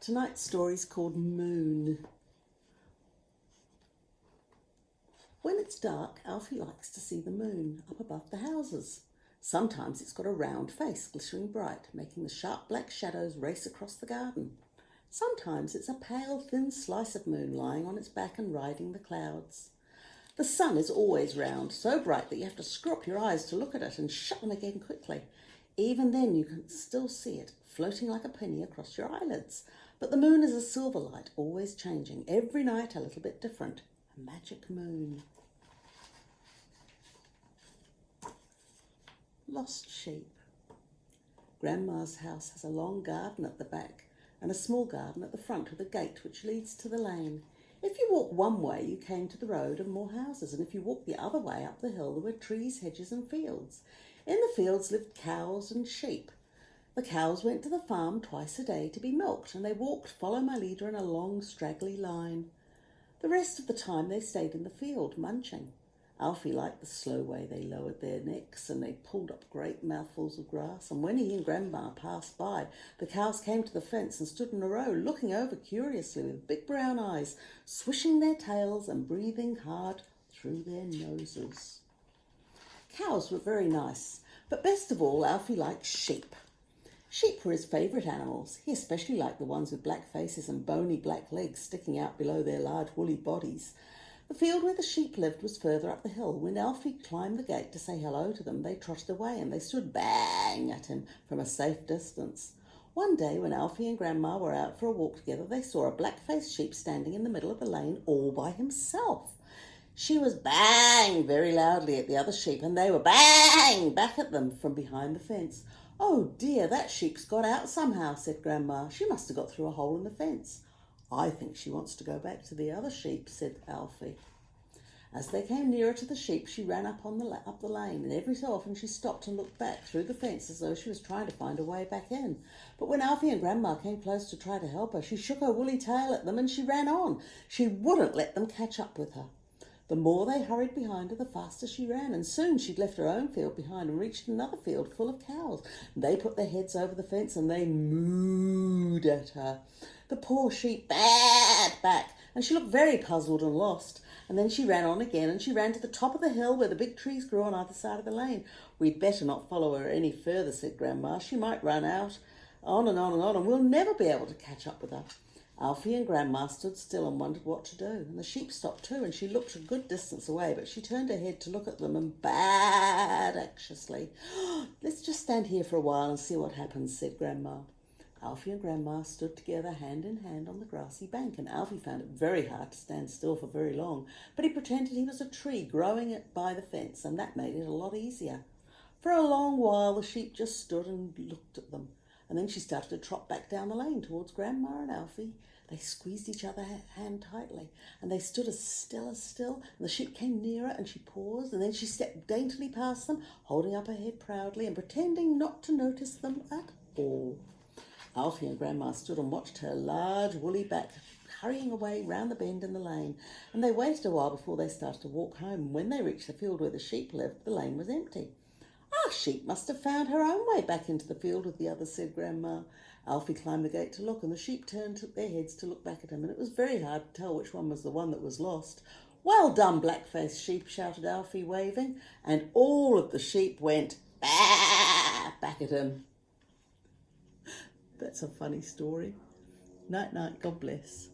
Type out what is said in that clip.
Tonight's story is called Moon. When it's dark, Alfie likes to see the moon up above the houses. Sometimes it's got a round face, glittering bright, making the sharp black shadows race across the garden. Sometimes it's a pale, thin slice of moon lying on its back and riding the clouds. The sun is always round, so bright that you have to screw up your eyes to look at it and shut them again quickly. Even then you can still see it, floating like a penny across your eyelids. But the moon is a silver light, always changing, every night a little bit different. A magic moon. Lost sheep. Grandma's house has a long garden at the back and a small garden at the front with a gate which leads to the lane. If you walk one way, you came to the road and more houses, and if you walk the other way up the hill, there were trees, hedges and fields. In the fields lived cows and sheep. The cows went to the farm twice a day to be milked, and they walked follow my leader in a long straggly line. The rest of the time they stayed in the field, munching. Alfie liked the slow way they lowered their necks and they pulled up great mouthfuls of grass, and when he and Grandma passed by, the cows came to the fence and stood in a row, looking over curiously with big brown eyes, swishing their tails and breathing hard through their noses. Cows were very nice, but best of all, Alfie liked sheep. Sheep were his favourite animals. He especially liked the ones with black faces and bony black legs sticking out below their large woolly bodies. The field where the sheep lived was further up the hill. When Alfie climbed the gate to say hello to them, they trotted away and they stood bang at him from a safe distance. One day when Alfie and Grandma were out for a walk together, they saw a black-faced sheep standing in the middle of the lane all by himself. She was bang very loudly at the other sheep, and they were bang back at them from behind the fence. "Oh dear, that sheep's got out somehow," said Grandma. "She must have got through a hole in the fence." "I think she wants to go back to the other sheep," said Alfie. As they came nearer to the sheep, she ran up the lane, and every so often she stopped and looked back through the fence as though she was trying to find a way back in. But when Alfie and Grandma came close to try to help her, she shook her woolly tail at them and she ran on. She wouldn't let them catch up with her. The more they hurried behind her, the faster she ran, and soon she'd left her own field behind and reached another field full of cows. They put their heads over the fence and they mooed at her. The poor sheep baaed back, and she looked very puzzled and lost. And then she ran on again, and she ran to the top of the hill where the big trees grew on either side of the lane. "We'd better not follow her any further," said Grandma. "She might run out on and on and on, and we'll never be able to catch up with her." Alfie and Grandma stood still and wondered what to do, and the sheep stopped too, and she looked a good distance away, but she turned her head to look at them and baaed anxiously. "Let's just stand here for a while and see what happens," said Grandma. Alfie and Grandma stood together hand in hand on the grassy bank, and Alfie found it very hard to stand still for very long, but he pretended he was a tree growing by the fence, and that made it a lot easier. For a long while the sheep just stood and looked at them, and then she started to trot back down the lane towards Grandma and Alfie. They squeezed each other's hand tightly, and they stood as still, and the sheep came nearer, and she paused, and then she stepped daintily past them, holding up her head proudly and pretending not to notice them at all. Alfie and Grandma stood and watched her large woolly back hurrying away round the bend in the lane, and they waited a while before they started to walk home. When they reached the field where the sheep lived, the lane was empty. "Our sheep must have found her own way back into the field with the others," said Grandma. Alfie climbed the gate to look, and the sheep turned their heads to look back at him, and it was very hard to tell which one was the one that was lost. "Well done, black-faced sheep," shouted Alfie, waving, and all of the sheep went baa back at him. That's a funny story. Night, night. God bless.